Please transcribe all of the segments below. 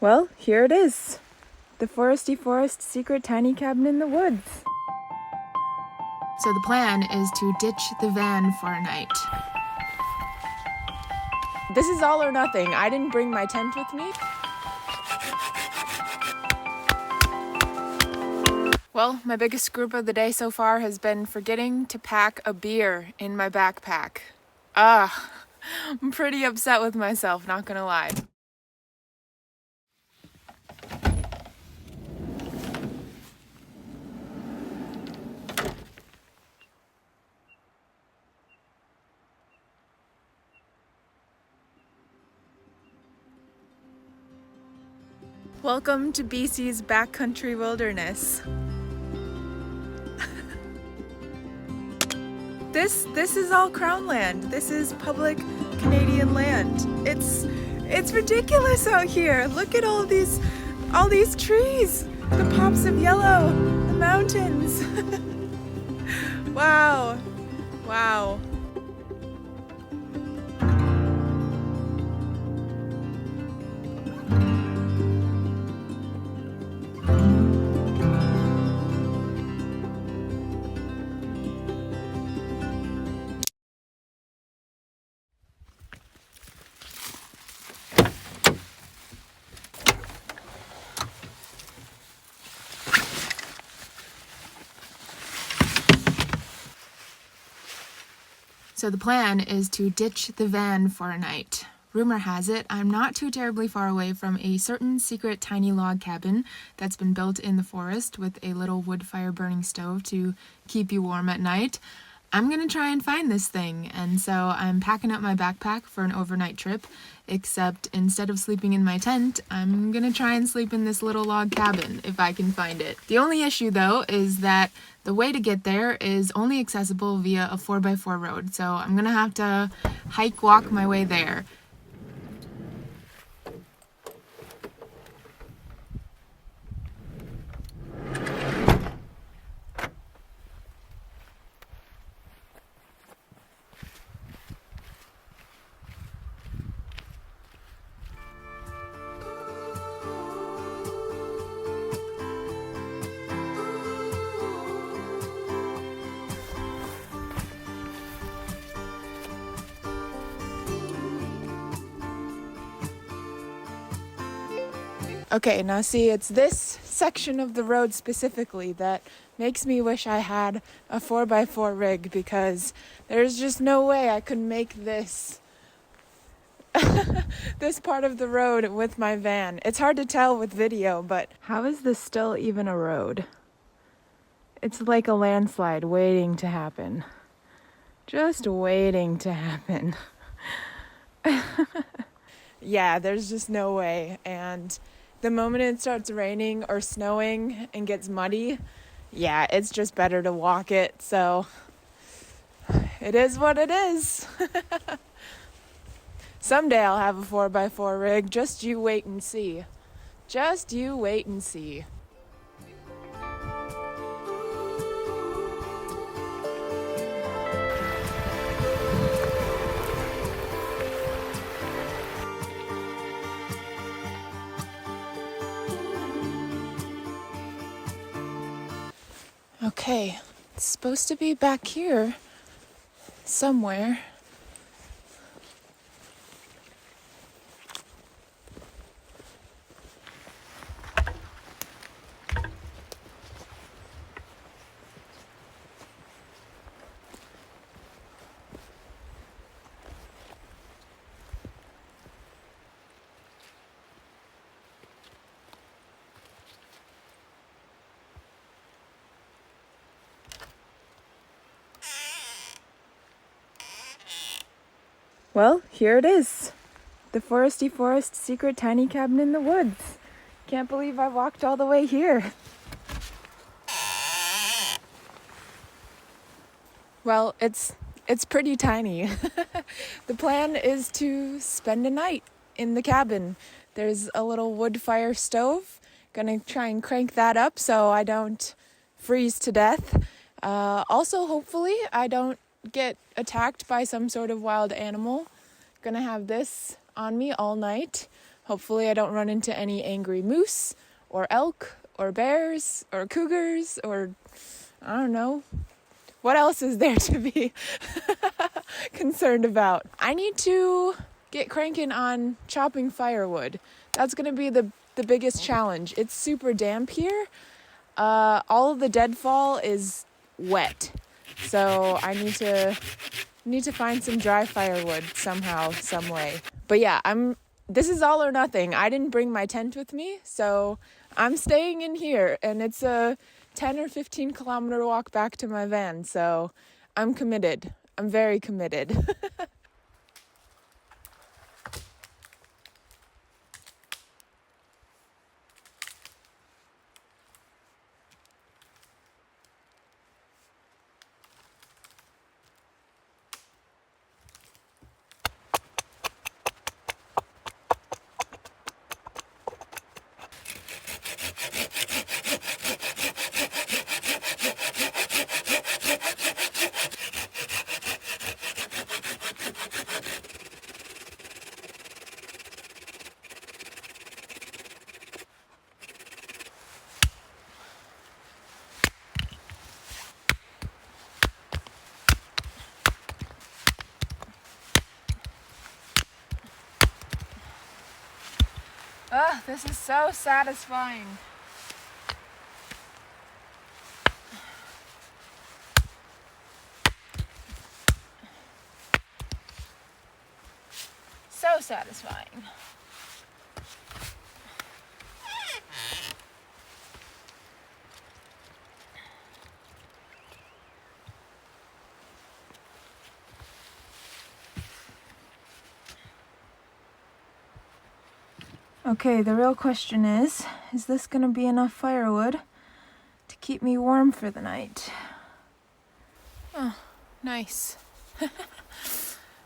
Well, here it is. The foresty forest secret tiny cabin in the woods. So the plan is to ditch the van for a night. This is all or nothing. I didn't bring my tent with me. Well, my biggest screw up of the day so far has been forgetting to pack a beer in my backpack. I'm pretty upset with myself, not gonna lie. Welcome to BC's backcountry wilderness. This is all Crown land. This is public Canadian land. It's ridiculous out here. Look at all these trees, the pops of yellow, the mountains. Wow. So the plan is to ditch the van for a night. Rumor has it, I'm not too terribly far away from a certain secret tiny log cabin that's been built in the forest with a little wood fire burning stove to keep you warm at night. I'm gonna try and find this thing, and so I'm packing up my backpack for an overnight trip, except instead of sleeping in my tent, I'm gonna try and sleep in this little log cabin if I can find it. The only issue though is that the way to get there is only accessible via a 4x4 road, so I'm gonna have to walk my way there. Okay, now see, it's this section of the road specifically that makes me wish I had a 4x4 rig, because there's just no way I could make this this part of the road with my van. It's hard to tell with video, but how is this still even a road? It's like a landslide waiting to happen. Just waiting to happen. Yeah, there's just no way. And the moment it starts raining or snowing and gets muddy, yeah, it's just better to walk it. So it is what it is. Someday I'll have a 4x4 rig. Just you wait and see. Just you wait and see. Okay, it's supposed to be back here somewhere. Well, here it is. The foresty forest secret tiny cabin in the woods. Can't believe I walked all the way here. Well, it's pretty tiny. The plan is to spend a night in the cabin. There's a little wood fire stove. Gonna try and crank that up so I don't freeze to death. Also, hopefully, I don't get attacked by some sort of wild animal. Gonna have this on me all night. Hopefully I don't run into any angry moose or elk or bears or cougars or I don't know. What else is there to be concerned about? I need to get cranking on chopping firewood. That's going to be the biggest challenge. It's super damp here. All of the deadfall is wet. So I need to find some dry firewood somehow, some way. But yeah, this is all or nothing. I didn't bring my tent with me, so I'm staying in here, and it's a 10 or 15 kilometer walk back to my van, so I'm committed. I'm very committed. Ugh, this is so satisfying. So satisfying. Okay, the real question is this going to be enough firewood to keep me warm for the night? Oh, nice.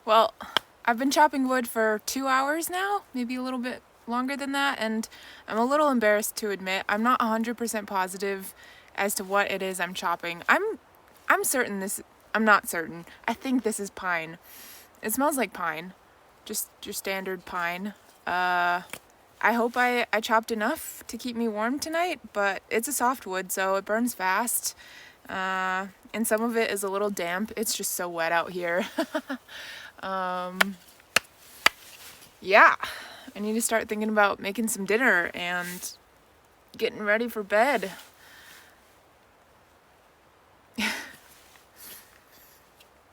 Well, I've been chopping wood for 2 hours now, maybe a little bit longer than that, and I'm a little embarrassed to admit I'm not 100% positive as to what it is I'm chopping. I'm certain I'm not certain. I think this is pine. It smells like pine. Just your standard pine. I hope I chopped enough to keep me warm tonight, but it's a softwood, so it burns fast. And some of it is a little damp. It's just so wet out here. Yeah, I need to start thinking about making some dinner and getting ready for bed.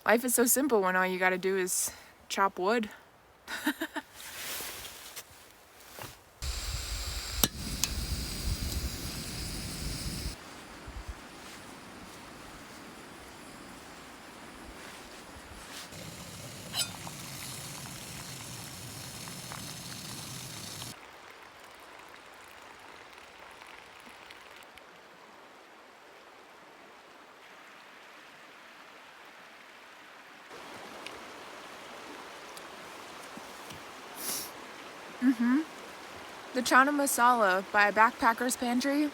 Life is so simple when all you gotta do is chop wood. The chana masala by Backpacker's Pantry.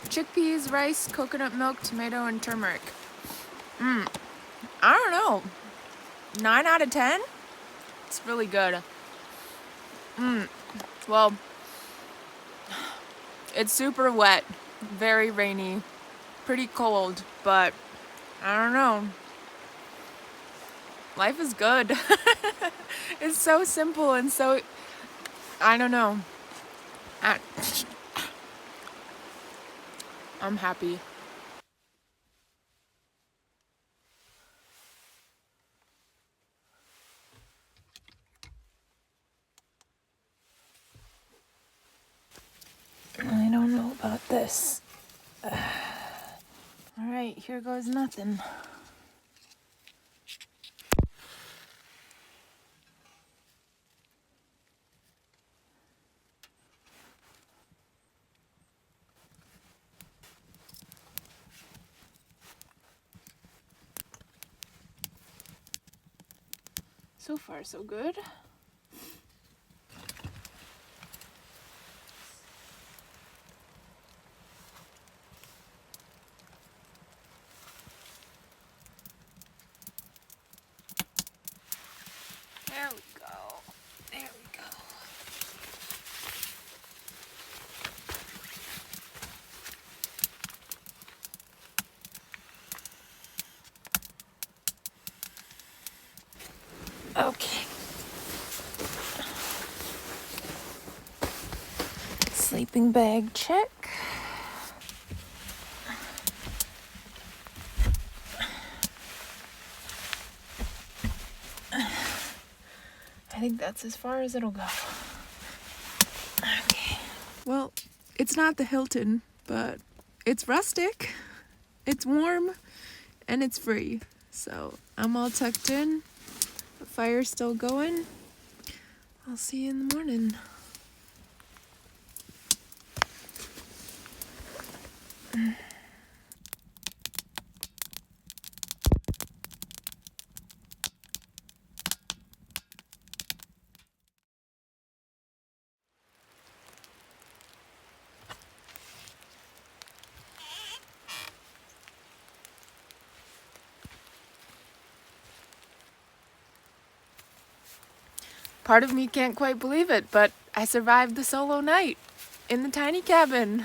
Chickpeas, rice, coconut milk, tomato, and turmeric. I don't know. 9 out of 10? It's really good. Well, it's super wet, very rainy, pretty cold, but I don't know. Life is good. It's so simple and so, I don't know. I'm happy. I don't know about this. All right, here goes nothing. So far, so good. There we go. There we go. Okay. Sleeping bag check. I think that's as far as it'll go. Okay. Well, it's not the Hilton, but it's rustic, it's warm, and it's free. So I'm all tucked in. The fire's still going. I'll see you in the morning. Part of me can't quite believe it, but I survived the solo night in the tiny cabin.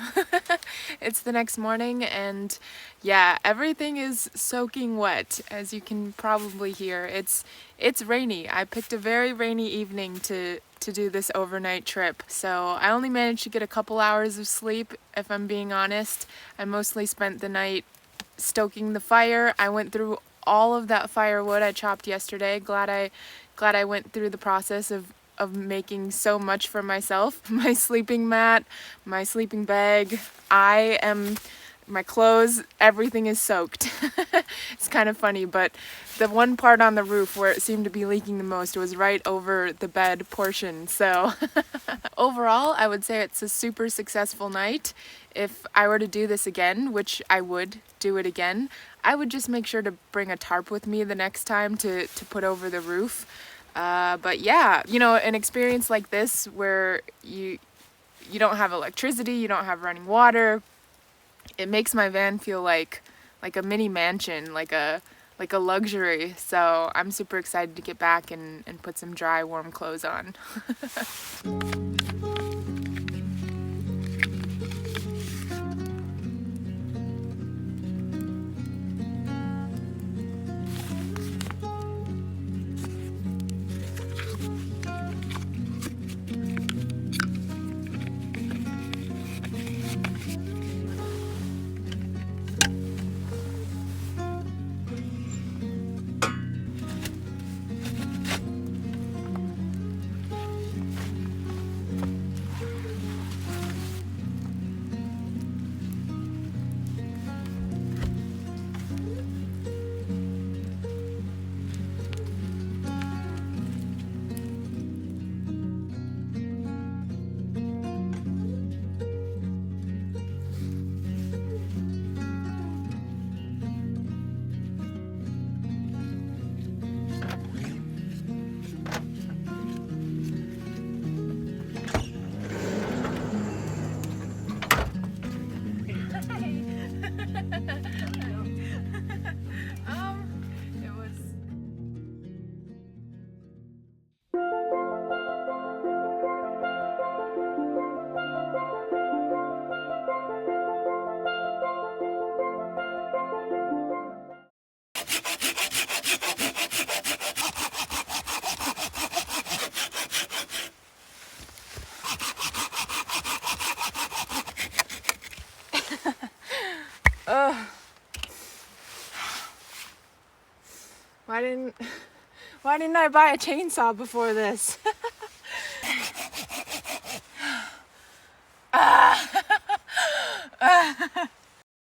It's the next morning, and yeah, everything is soaking wet, as you can probably hear. It's rainy. I picked a very rainy evening to do this overnight trip, so I only managed to get a couple hours of sleep, if I'm being honest. I mostly spent the night stoking the fire. I went through all of that firewood I chopped yesterday. Glad I went through the process of making so much for myself. My sleeping mat, my sleeping bag, my clothes, everything is soaked. It's kind of funny, but the one part on the roof where it seemed to be leaking the most was right over the bed portion. So overall, I would say it's a super successful night. If I were to do this again, which I would do it again, I would just make sure to bring a tarp with me the next time to put over the roof. But yeah, you know, an experience like this where you don't have electricity, you don't have running water, it makes my van feel like a mini mansion, like a luxury. So I'm super excited to get back and put some dry, warm clothes on. It was... Why didn't I buy a chainsaw before this?